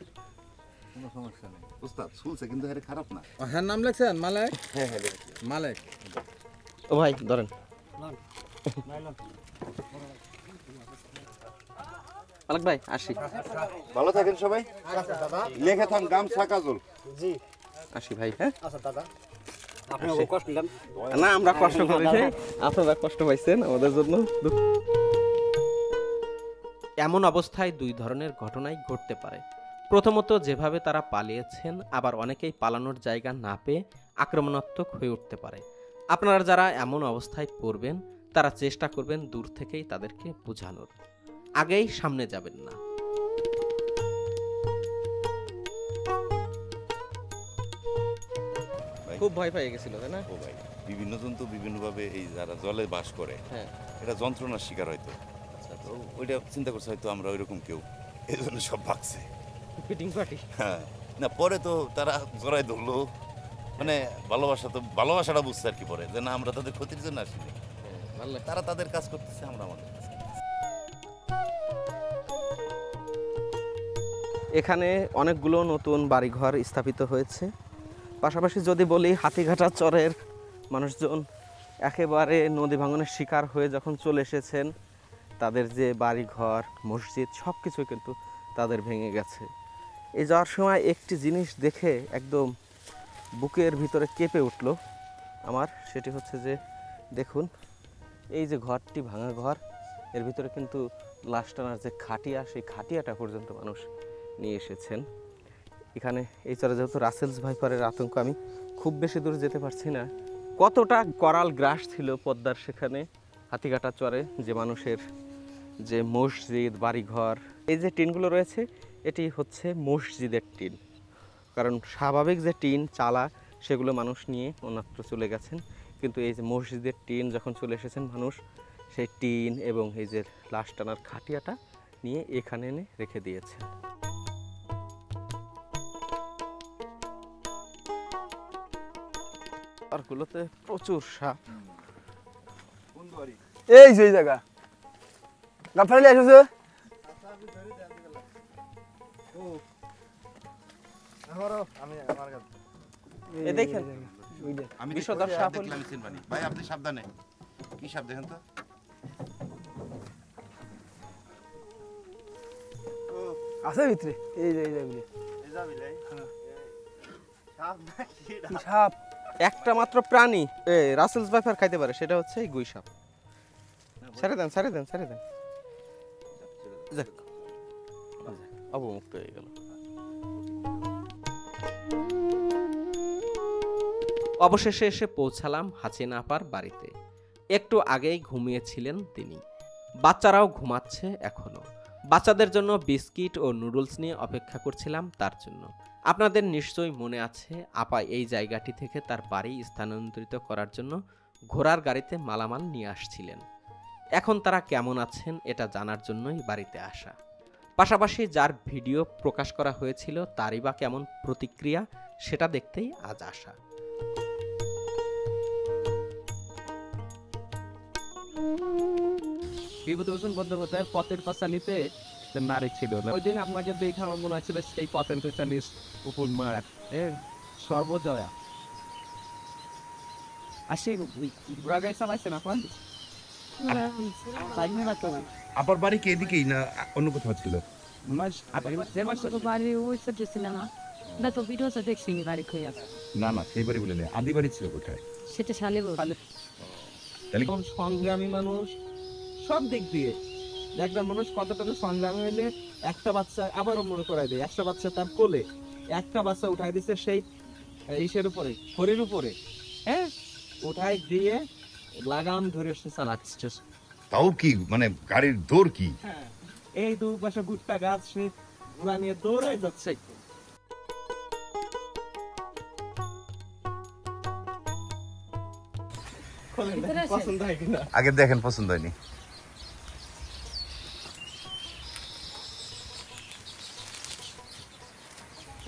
কোনো সমস্যা নেই উস্তাদ শুনছে কিন্তু এটা খারাপ না হ্যাঁ নাম লেখছেন মালেক হ্যাঁ হ্যাঁ লিখেছি। মালেক ও ভাই ধরেন মালিক ভাই আসি ভালো থাকেন সবাই লেখা থাম গামছা কাজল আসি ভাই হ্যাঁ আপনি কষ্ট নিলাম না আমরা কষ্ট করেছি আপনারা কষ্ট পাইছেন আমাদের জন্য এমন অবস্থায় 2 ধরনের ঘটনাই ঘটতে পারে প্রথমত যেভাবে তারা পালিয়েছেন আবার অনেকেই পালানোর জায়গা না পেয়ে আক্রমণাত্মক হয়ে উঠতে পারে আপনারা যারা এমন অবস্থায় পড়বেন তারা চেষ্টা করবেন দূর থেকেই তাদেরকে বোঝানোর আগেই সামনে যাবেন না খুব ভয় পেয়ে গেছিল তাই না ও ভাই বিভিন্ন জন্তু বিভিন্নভাবে এই যারা জলে বাস করে হ্যাঁ এটা যন্ত্রণার শিকার হয়তো তো ওইটা চিন্তা করছে হয়তো আমরা ওইরকম কেউ এই জন্য সব ভাগছে ফিটিং পার্টি হ্যাঁ না পরে তো তারা জড়াই ধরলো মানে ভালোবাসাটা বুঝছে আর কি পরে যে না আমরা তাদের ক্ষতির জন্য আসিনি ভালো তারা তাদের কাজ করতেছে আমরা আমাদের কাজ করতেছি। এখানে অনেকগুলো নতুন বাড়িঘর স্থাপিত হয়েছে পাশাপাশি যদি বলি হাতিঘাটা চরের মানুষজন একেবারে নদী ভাঙনের শিকার হয়ে যখন চলে এসেছেন তাদের যে বাড়িঘর মসজিদ সব কিছু কিন্তু তাদের ভেঙে গেছে এই যাওয়ার সময় একটি জিনিস দেখে একদম বুকের ভিতরে কেঁপে উঠল আমার সেটি হচ্ছে যে দেখুন এই যে ঘরটি ভাঙা ঘর এর ভিতরে কিন্তু লাশ টানার যে খাটিয়া সেই খাটিয়াটা পর্যন্ত মানুষ নিয়ে এসেছেন এখানে এই চরে যেহেতু রাসেলস ভাইপারের আতঙ্ক আমি খুব বেশি দূর যেতে পারছি না কতটা করাল গ্রাস ছিল পদ্মার সেখানে হাতিঘাটা চরে যে মানুষের যে মসজিদ বাড়িঘর এই যে টিনগুলো রয়েছে এটি হচ্ছে মসজিদের টিন কারণ স্বাভাবিক যে টিন চালা সেগুলো মানুষ নিয়ে অন্যত্র চলে গেছেন কিন্তু এই যে মসজিদের টিন যখন চলে এসেছেন মানুষ সেই টিন এবং এই যে লাশ টানার খাটিয়াটা নিয়ে এখানে এনে রেখে দিয়েছেন পার্কগুলোতে প্রচুর সাপ এই যে জায়গা গাফাইলে এসেছে এ দেখেন আমি বিষধর সাপ হল- দেখলাম সিনবানি ভাই আপনি সাবধানে কি সাপ দেখেন তো আছে ভিতরে এই যে সাপ একটা মাত্র প্রাণী রাসেলস ভাইপার খাইতে পারে সেটা হচ্ছে এই গুই সাপ ছেড়ে দেন যাক অবমুক্ত হয়ে গেল অবশেষে এসে পৌঁছালাম হাসিনা আপার বাড়িতে একটু আগেই ঘুমিয়েছিলেন তিনি বাচ্চারাও ঘুমাচ্ছে এখনো বাচ্চাদের জন্য বিস্কিট ও নুডলস নিয়ে অপেক্ষা করছিলাম তার জন্য আপনাদের নিশ্চয়ই মনে আছে আপা এই জায়গাটি থেকে তার বাড়ি স্থানান্তরিত করার জন্য ঘোড়ার গাড়িতে মালামাল নিয়ে আসছিলেন। এখন তারা কেমন আছেন এটা জানার জন্যই বাড়িতে আসা। পাশাপাশি যার ভিডিও প্রকাশ করা হয়েছিল তারই বা কেমন প্রতিক্রিয়া সেটা দেখতেই আজ আসা। বিভূতিভূষণ বন্দ্যোপাধ্যায় পথের পাঁচালীতে নারী ছিল না, ওই দিন আপনাকে দেখে আমার মনে হচ্ছিল সেই পথের পাঁচালীর উপর মারা সর্বজয়া আসি রাগাই চালাইছেন আপনার আপনার বাড়ি কি এদিকেই না অন্য কোথাও ছিল? বাড়ি ওই সাথে ছিল না, না তো ভিডিওতে দেখছি বাড়ি খুঁজে না না সেই বাড়ি বলে নেই, আদি বাড়ি ছিল কোথায়? সেটা শালে তাহলে সংগ্রামী মানুষ সব দিক দিয়ে একটা মানুষ কতটুকু সংগ্রামী হইলে একটা বাচ্চা আবারও মনে করাই দেয়, একটা বাচ্চা তার কোলে একটা বাচ্চা উঠাই দিচ্ছে সেই ইসের উপরে খড়ির উপরে, হ্যাঁ উঠাই দিয়ে লাগাম ধরে সে চালাচ্ছে। তাও কি মানে গাড়ির দৌড় কি? হ্যাঁ এই দুপাশে গুট্টা গাছ সে ঘোড়া নিয়ে দৌড়াই যাচ্ছে। পছন্দ হয় কিনা আগে দেখেন, পছন্দ হয়নি।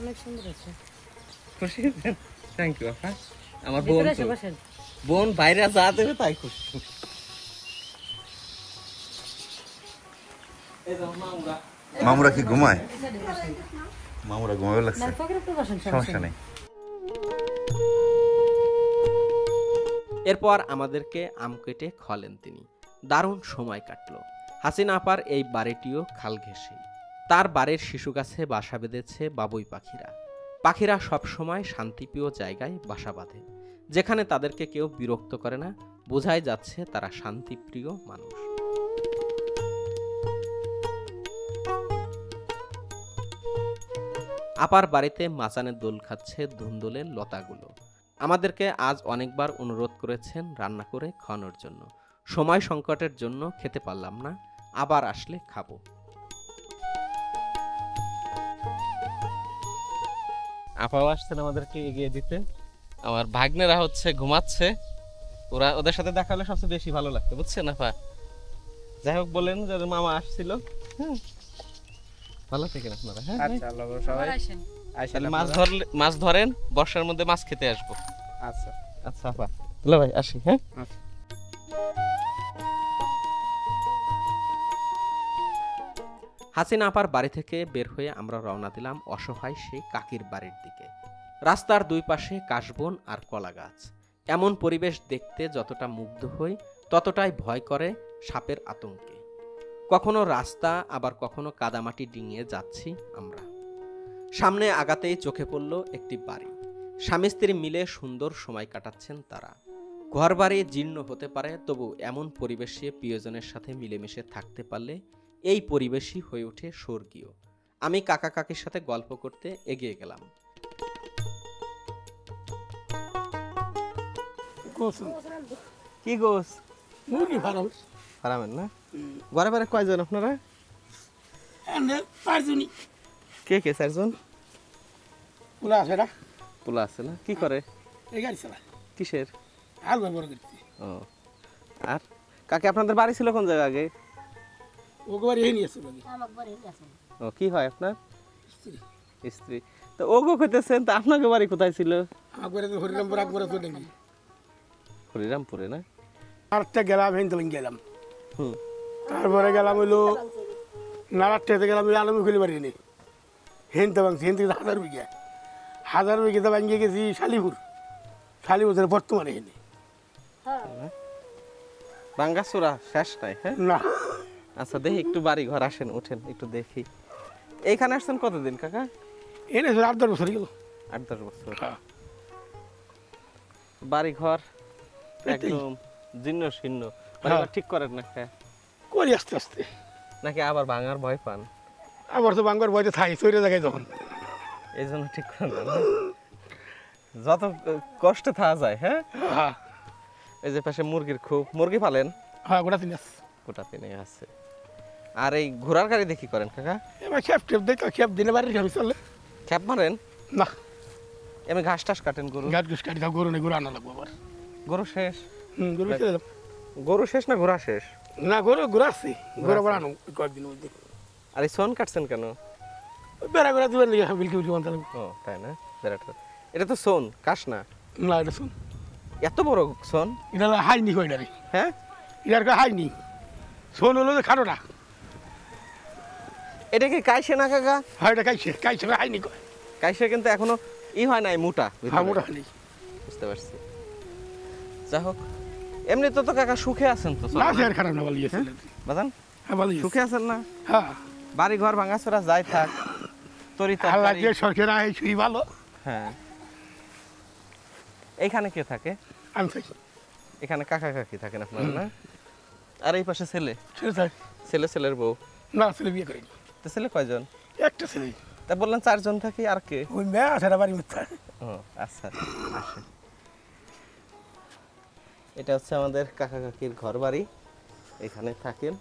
অনেক সুন্দর আছে। খুশি হয়েছেন? থ্যাংক ইউ আপা। আমার বোন বাইরে যা দেবে তাই খুশি। মামুরা কি ঘুমায়? মামুরা ঘুমাবে লাগছে, সমস্যা নেই। এরপর আমাদেরকে আম কেটে খলেন তিনি। দারুণ সময় কাটলো। হাসিনা আপার এই বাড়িটিও খাল ঘেঁষেই। তার বাড়ির শিশু গাছে বাসা বেঁধেছে বাবুই পাখিরা। পাখিরা সবসময় শান্তিপ্রিয় জায়গায় বাসা বাঁধে, যেখানে তাদেরকে কেউ বিরক্ত করে না। বোঝাই যাচ্ছে তারা শান্তিপ্রিয় মানুষ। আপার বাড়িতে মাচানের দোল খাচ্ছে ধুন্দুলের লতাগুলো। আমাদেরকে আজ অনেকবার অনুরোধ করেছেন রান্না করে খাওয়ানোর জন্য। সময় সংকটের জন্য খেতে পারলাম না, আবার আসলে খাবো। আপাও আসছেন আমাদেরকে এগিয়ে দিতে। আমার ভাগ্নেরা হচ্ছে ঘুমাচ্ছে, ওরা ওদের সাথে দেখা হলে সবচেয়ে বেশি ভালো লাগতো, বুঝছেন আপা? যাই হোক, বলেন যে মামা আসছিল। হ্যাঁ ভালো থাকেন আপনারা। হ্যাঁ আচ্ছা আল্লাহ সবাই তাহলে মাছ ধরেন, বর্ষার মধ্যে মাছ খেতে আসবো। আচ্ছা আচ্ছা আপা, তাহলে ভাই আসি। হ্যাঁ হাসিনা আপার বাড়ি থেকে বের হয়ে আমরা রওনা দিলাম অসহায় সেই কাকির বাড়ির দিকে। রাস্তার দুই পাশে কাশবন আর কলা গাছ। এমন পরিবেশ দেখতে যতটা মুগ্ধ হই, ততটাই ভয় করে সাপের আতঙ্কে। কখনো রাস্তা, আবার কখনো কাদামাটি ডিঙিয়ে যাচ্ছি আমরা। সামনে আগাতেই চোখে পড়ল একটি বাড়ি। স্বামী স্ত্রী মিলে সুন্দর সময় কাটাচ্ছেন তারা। ঘরবাড়ি জীর্ণ হতে পারে, তবু এমন পরিবেশে প্রিয়জনের সাথে মিলেমিশে থাকতে পারলে এই পরিবেশই হয়ে ওঠে স্বর্গীয়। আমি কাকা কাকির সাথে গল্প করতে এগিয়ে গেলাম। কি গোস? মুরগি ফার্ম পারাবেন না? ঘরে বারে কয়জন আপনারা? পাঁচজনই। কে কে? চারজন? পোলা আছে না? পোলা আছে না? কি করে? এই গাড়ি চালায়। কিসের? হাল ব্যবহার করছি। ও, আর কাকে আপনাদের বাড়ি ছিল কোন জায়গা আগে? ওকে বাড়ি এই নিয়ে আসছে। ও, কি হয় আপনার? স্ত্রী। স্ত্রী। তো ওগো কইতেছেন, তো আপনাকে বাড়ি কোথায় ছিল? একবারে তো হরিরামপুর একবারে তো দেখি। হরিরামপুরে না? আরেকটা গেলাম হেনতলিং গেলাম। হুম। তারপরে গেলাম হইলো নারাট্টাতে গেলাম ওই আলমী খুলে বাড়ি নেই। হেনতে ভাঙছি, হেন থেকে 1000 বিঘা। 1000 বিঘাতে ভাঙিয়ে গেছি শালিপুর। শালিপুরের বর্তমানে হেনে। বাঙ্গাসুরা শেষ নাই। হ্যাঁ না। আচ্ছা দেখি একটু বাড়ি ঘর আসেন, ওঠেন একটু দেখি। এইখানে আসছেন কতদিন কাকা? এনে 8-10 বছর গেল। 8-10 বছর। বাড়ি ঘর একদম জীর্ণ শীর্ণ। বাড়িঘর ঠিক করেন না? হ্যাঁ করি আস্তে আস্তে। নাকি আবার ভাঙার ভয় পান? আবার তো ভাঙবার ভয়তে থাকি, চলে জায়গায় তখন। এই জন্য ঠিক করেন না? যত কষ্টে থাকা যায়। হ্যাঁ এই যে পাশে মুরগির খুব, মুরগি পালেন? হ্যাঁ গোটা 3 আছে। গোটা 3 আছে। আর এই ঘোড়ার গাড়ি দেখি করেন কাকা? এবার খেপ টেপ দেয়, খেপ দিনে বাড়ির খেপ চলে। খেপ মারেন? না। এমনি ঘাস টাস কাটেন? গরু ঘাস ঘুষ কাটি, গরু নেই, গরু আনা লাগবো আবার। গরু শেষ? গরু বেচে দিলাম। গরু শেষ না ঘোড়া শেষ? না গরু ঘুরাচ্ছি, ঘোরা বাড়ানো কয়েকদিন মধ্যে। আর এই সন কাটছেন কেন? বেড়া করে দিবেন বিলকি বিলকি বানতে লাগবে। ও তাই না, বেড়াটা এটা তো সোন কাশ না। না এটা শোন, এত বড় সোন? এটা হাইনি কয় এটারে, হ্যাঁ এটার হাইনি শোন হলো যে খাটোটা। এটা কি কাইছে না কাকা? হ্যাঁ এটা কাইছে, কাইছে হাইনি কয়। কাইছে কিন্তু এখনো হয় নাই, মোটা হ্যাঁ মোটা হয়নি। বুঝতে পারছি। যা হোক, এমনি তো কাকা সুখে আছেন তো? না সে আর খারাপ না, ভালো গেছে বাজান। হ্যাঁ ভালো সুখে আছেন না? হ্যাঁ বাড়ি ঘর ভাঙাচোরা যাই থাক, তরি আল্লাহ তরকারি। যে সরকার আয় শুই ভালো। হ্যাঁ, এইখানে কে থাকে? আমি থাকি এখানে কাকা কাকি থাকেন আপনারা না? আর এই পাশে ছেলে? ছেলে থাকি ছেলে ছেলের বউ? না ছেলে বিয়ে করেনি। তো ছেলে কয়জন? একটা ছেলে। তা বললেন 4 জন থাকি, আর কে? ওই মেয়ে আছে বাড়ি মিথ্যা। ও আচ্ছা, আসে। এটা হচ্ছে আমাদের কাকা কাকির ঘর বাড়ি, এখানে থাকেন।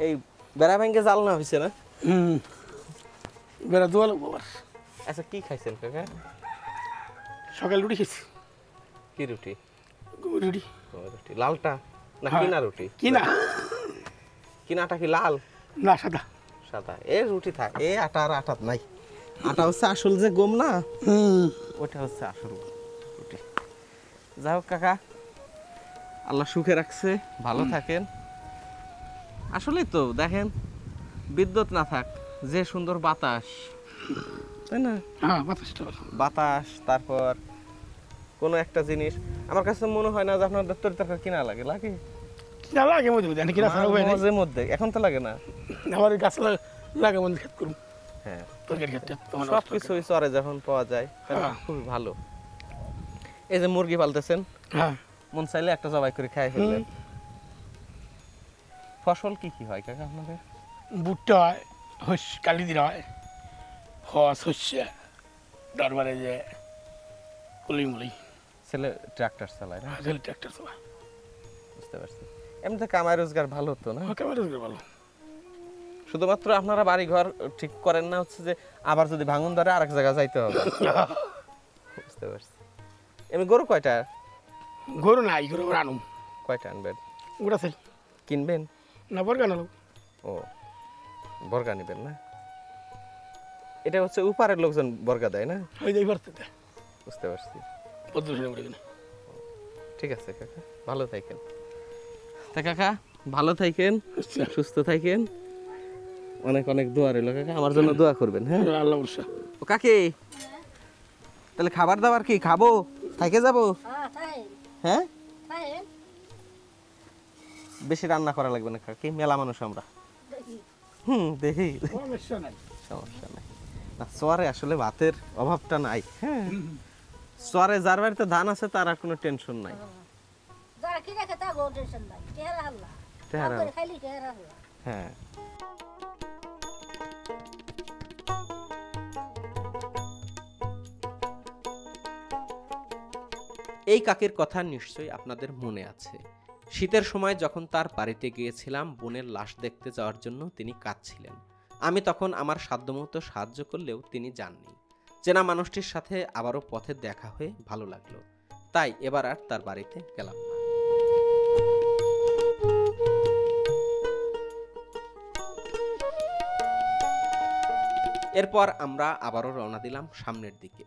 এই বেড়া ভেঙে জাল না হয়েছে না? বেড়া দোয়া লাগবো আবার। আচ্ছা কি খাইছেন কাকা? সকাল রুটি খেয়েছি। কি রুটি? রুটি। ও, রুটি লালটা না হ্যাঁ। কিনা রুটি? কিনা। কিনাটা কি লাল? না সাদা। সাদা। এ রুটি থাক, এ আটা আর আটা নাই। আটা হচ্ছে আসল যে গম না, ওটা হচ্ছে আসল রুটি। যাই হোক কাকা, আল্লাহ সুখে রাখছে, ভালো থাকেন। আসলেই তো দেখেন, বিদ্যুৎ না থাক যে সুন্দর বাতাস, তাই না? হ্যাঁ বাতাসটা ভালো। বাতাস, তারপর কোনো একটা জিনিস আমার কাছে মনে হয় না যে আপনার তরি তরকারি কিনা লাগে। লাগে? কিনা লাগে মধ্যে মধ্যে, কিনা ছাড়া হয় না। মাঝে মধ্যে, এখন তো লাগে না। আমার গাছ লাগে মধ্যে খেত করুন। হ্যাঁ, তরকারি খেতে সব কিছুই চরে যখন পাওয়া যায় খুবই ভালো। এই যে মুরগি পালতেছেন, হ্যাঁ মন চাইলে একটা জবাই করে খাই ফেললেন। ফসল কি কি হয় কাকা আপনাদের? ভুট্টা হয়, কালি দিন হয়, শস্য, তারপরে যে কলি মুলি। ছেলে ট্রাক্টর চালায় না? ছেলে ট্রাক্টর চালায়। বুঝতে পারছি। এমনিতে কামাই রোজগার ভালো হতো না? কামাই রোজগার ভালো। শুধুমাত্র আপনারা বাড়ি ঘর ঠিক করেন না, হচ্ছে যে আবার যদি ভাঙন ধরে আরেক জায়গায় যাইতে হবে। বুঝতে পারছি। এমনি গরু কয়টা? গরু নাই, গরু আনুম। কয়টা আনবেন? ওটা চাই কিনবেন না, বর্গা না। ও, বর্গা নিবেন না? এটা হচ্ছে উপারের লোকজন বর্গা দেয় না? ওই যাই পারতে। বুঝতে পারছি। ঠিক আছে কাকা, ভালো থাকেন। তা কাকা ভালো থাকেন, সুস্থ থাকেন। অনেক অনেক দোয়া রইল কাকা, আমার জন্য দোয়া করবেন। হ্যাঁ আল্লাহ বর্ষা। ও কাকি, তাহলে খাবার দাবার কি খাবো, থাকে যাবো? হ্যাঁ, বেশি রান্না করা লাগবে না কাকি, মেলা মানুষ আমরা। দেখি সমস্যা নাই না, চরে আসলে ভাতের অভাবটা নাই। হ্যাঁ, চরে যার বাড়িতে ধান আছে তার আর কোনো টেনশন নাই। হ্যাঁ, এই কাকের কথা নিশ্চয়ই আপনাদের মনে আছে। শীতের সময় যখন তার বাড়িতে গিয়েছিলাম বোনের লাশ দেখতে যাওয়ার জন্য, তিনি কাঁদছিলেন। আমি তখন আমার সাধ্যমতো সাহায্য করলেও তিনি যাননি। চেনা মানুষটির সাথে আবারও পথে দেখা হয়ে ভালো লাগলো, তাই এবার আর তার বাড়িতে গেলাম না। এরপর আমরা আবারও রওনা দিলাম সামনের দিকে।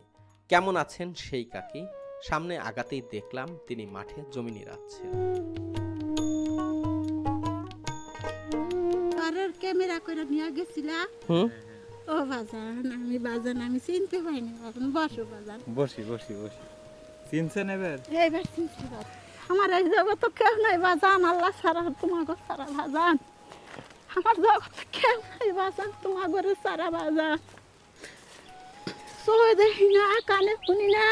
কেমন আছেন সেই কাকি? সামনে আগাতেই দেখলাম তিনি মাঠে জমি নিড়াচ্ছেন। ক্যামেরা করে নিয়ে গেছিলা? ও বাজান, আমি চিনতে পাইনি। বসো বাজান। বসি বসি বসি। চিনছেন এবার? এইবার চিনতে পারি। আমার এই জগৎ কেউ নাই বাজান, আল্লাহ ছাড়া, তোমাকে ছাড়া বাজান। আমার জগৎ কেউ নাই বাজান, তোমাকে ছাড়া বাজান। চোখে দেখি না, কানে শুনি না,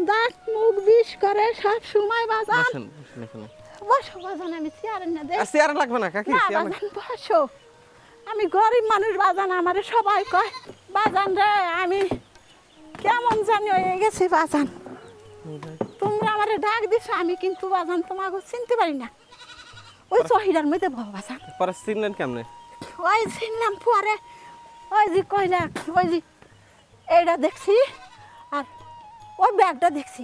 দাঁত মুখ বিষ করে সব সময় বাজান। বসো বাজান, আমি চেয়ারে না দেখি। চেয়ার লাগবে না কাকি, বাজান বসো। আমি গরিব মানুষ বাজান, আমারে সবাই কয় বাজান রে, আমি কেমন জানি হয়ে গেছি বাজান। তোমরা আমারে ডাক দিছো, আমি কিন্তু বাজান তোমাকে চিনতে পারি না। ওই চহিদার মধ্যে বাজান। পরে চিনলেন কেমনে? ওই চিনলাম পরে, ওই যে কইলা, ওই যে এইটা দেখছি আর ওই ব্যাগটা দেখছি।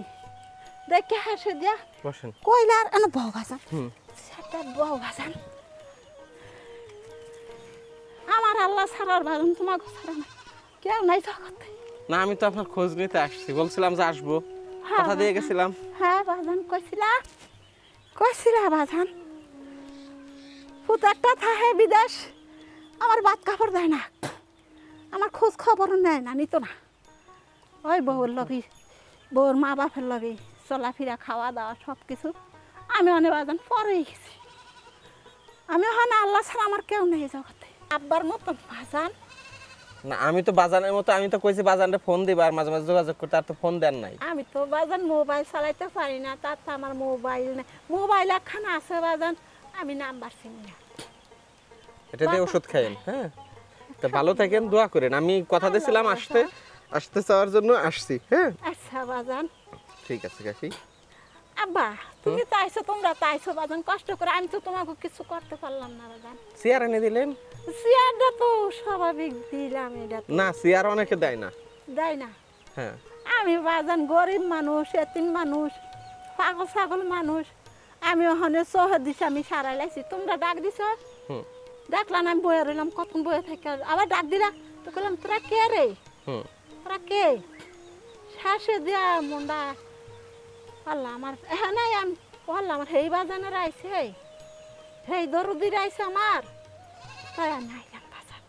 দেখে হেসে দিয়া বসেন। কইলার এনে বউ ভাজান সেটা বউ ভাজান আমার আল্লাহ ছাড়ার ভাজন তোমাকে ছাড়া না কেউ নাই জগতে। না আমি তো আপনার খোঁজ নিতে আসছি, বলছিলাম যে আসবো, কথা দিয়ে গেছিলাম। হ্যাঁ ভাজান কইছিলা ভাজান পুতারটা থাকে বিদেশ, আমার বাদ কাপড় দেয় না, আমার খোঁজ খবর নেয় না, নিত না। ওই বউর লগে বউর মা বাপের লগে চলাফেরা খাওয়া দাওয়া সব কিছু আমি অনেক বাজান পরেই গেছি। আমি ওখানে আল্লাহ ছাড়া আমার কেউ নেই জগতে। আব্বার মতন বাজান না আমি তো বাজানের মতো, আমি তো কইছি বাজানরে ফোন দিবা আর মাঝে মাঝে যোগাযোগ করতে, আর তো ফোন দেন নাই। আমি তো বাজান মোবাইল চালাইতে পারি না, তার তো আমার মোবাইল নেই। মোবাইল একখানা আছে বাজান, আমি নাম্বার চিনি না। এটা দিয়ে ওষুধ খাইেন। হ্যাঁ তো ভালো থাকেন, দোয়া করেন। আমি কথা দিয়েছিলাম আসতে চাওয়ার জন্য আসছি। হ্যাঁ আচ্ছা বাজান ঠিক আছে কাকি। আব্বা তুমি তাইছো, তোমরা তাইছো বাজান কষ্ট করে, আমি তো তোমাকে কিছু করতে পারলাম না বাজান। চেয়ার এনে দিলেন? চেয়ারটা তো স্বাভাবিক দিলাম, এটা না চেয়ার অনেকে দেয় না। দেয় না? হ্যাঁ আমি বাজান গরিব মানুষ, এতিম মানুষ, পাগল ছাগল মানুষ, আমি ওখানে শহর দিছি, আমি সারাই লাইছি। তোমরা ডাক দিছ, ডাকলাম, আমি বয়ে রইলাম, কখন বয়ে থেকে আবার ডাক দিলা তো বললাম তোরা কে রে, তোরা কে? শ্বাসে দিয়া মন্ডা আল্লাহ আমার হ্যাঁ নাই, আমি বললাম আমার সেই বাজানের আইছে, সেই দরদির আইছে আমার, তাই আমি আইলাম বাজান।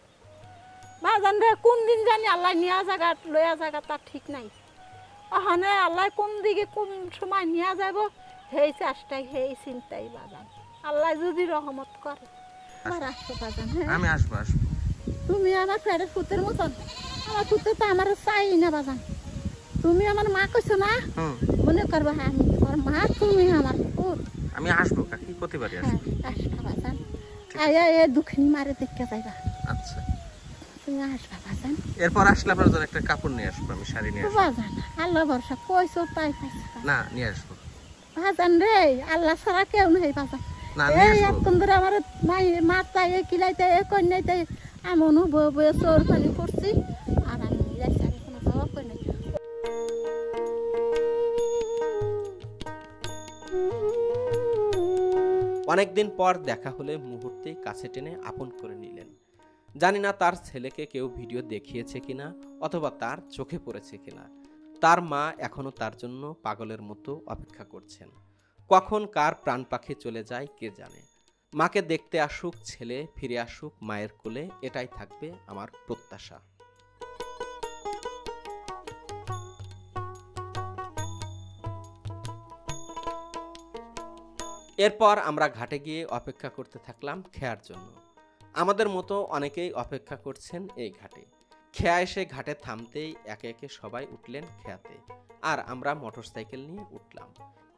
বাজান রে কোন দিন জানি আল্লাহ নিয়া জায়গা লয়া জায়গা তার ঠিক নাই। ওখানে আল্লাহ কোন দিকে কোন সময় নিয়ে যাব সেই চেষ্টাই সেই চিন্তাই বাজান। আল্লাহ যদি রহমত করে আবার আসবো বাজান। হ্যাঁ আমি আসবো। তুমি আমার ফেরের পুতের মতন, আমার পুতে তো আমার চাই না বাজান। তুমি আমার মা কইছো না, মনে করবা আমি তোমার মা, তুমি আমার পুত। আমি আসবো কাকি, প্রতিবারই আসবো। আসবা বাজান, আয়া এ দুঃখিনী মারে দেখতে যাইবা। আচ্ছা তুমি আসবা বাজান। এরপর আসলে আপনার জন্য একটা কাপড় নিয়ে আসবো, আমি শাড়ি নিয়ে আসবো। বাজান আল্লাহ ভরসা কইছো তাই পাইছো না নিয়ে আসবো বাজান রে, আল্লাহ ছাড়া কেউ নেই বাজান। এই এখন ধরে আমার মাথায় কিলাইতে কন্যাইতে এমন বয়ে চোর পানি করছি, আর আমি কোনো জবাব করি নাই। অনেকদিন পর দেখা হলে মুহূর্তে কাছে টেনে আপন করে নিলেন। জানি না তার ছেলেকে কেউ ভিডিও দেখিয়েছে কিনা, অথবা তার চোখে পড়েছে কিনা। তার মা এখনো তার জন্য পাগলের মতো অপেক্ষা করছেন। কখন কার প্রাণ পাখি চলে যায় কে জানে। মাকে দেখতে আসুক ছেলে, ফিরে আসুক মায়ের কোলে, এটাই থাকবে আমার প্রত্যাশা। এরপর আমরা ঘাটে গিয়ে অপেক্ষা করতে থাকলাম খেয়ার জন্য। আমাদের মতো অনেকেই অপেক্ষা করছেন এই ঘাটে। খেয়া এসে ঘাটে থামতেই একে একে সবাই উঠলেন খেয়াতে, আর আমরা মোটরসাইকেল নিয়ে উঠলাম।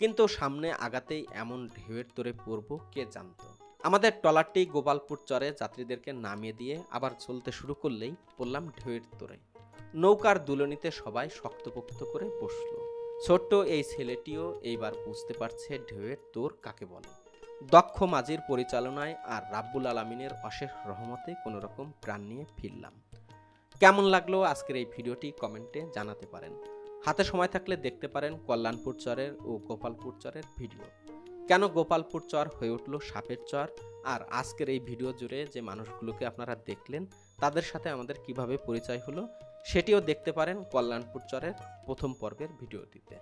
কিন্তু সামনে আগাতেই এমন ঢেউয়ের তোরে পড়ব কে জানতো। আমাদের ট্রলারটি গোপালপুর চরে যাত্রীদেরকে নামিয়ে দিয়ে আবার চলতে শুরু করলেই পড়লাম ঢেউয়ের তোরে। নৌকার দুলনিতে সবাই শক্তপোক্ত করে বসলো। ছোট্ট এই ছেলেটিও এইবার বুঝতে পারছে ঢেউয়ের তোর কাকে বলে। দক্ষ মাঝির পরিচালনায় আর রাব্বুল আলামিনের অশেষ রহমতে কোনো রকম প্রাণ নিয়ে ফিরলাম। কেমন লাগলো আজকের এই ভিডিওটি কমেন্টে জানাতে পারেন। হাতে সময় থাকলে দেখতে পারেন কল্যাণপুর চরের ও গোপালপুর চরের ভিডিও। কেন গোপালপুর চর হয়ে উঠল সাপের চর, আর আজকের এই ভিডিও জুড়ে যে মানুষগুলোকে আপনারা দেখলেন তাদের সাথে আমাদের কিভাবে পরিচয় হলো সেটিও দেখতে পারেন কল্যাণপুর চরের প্রথম পর্বের ভিডিওটিতে।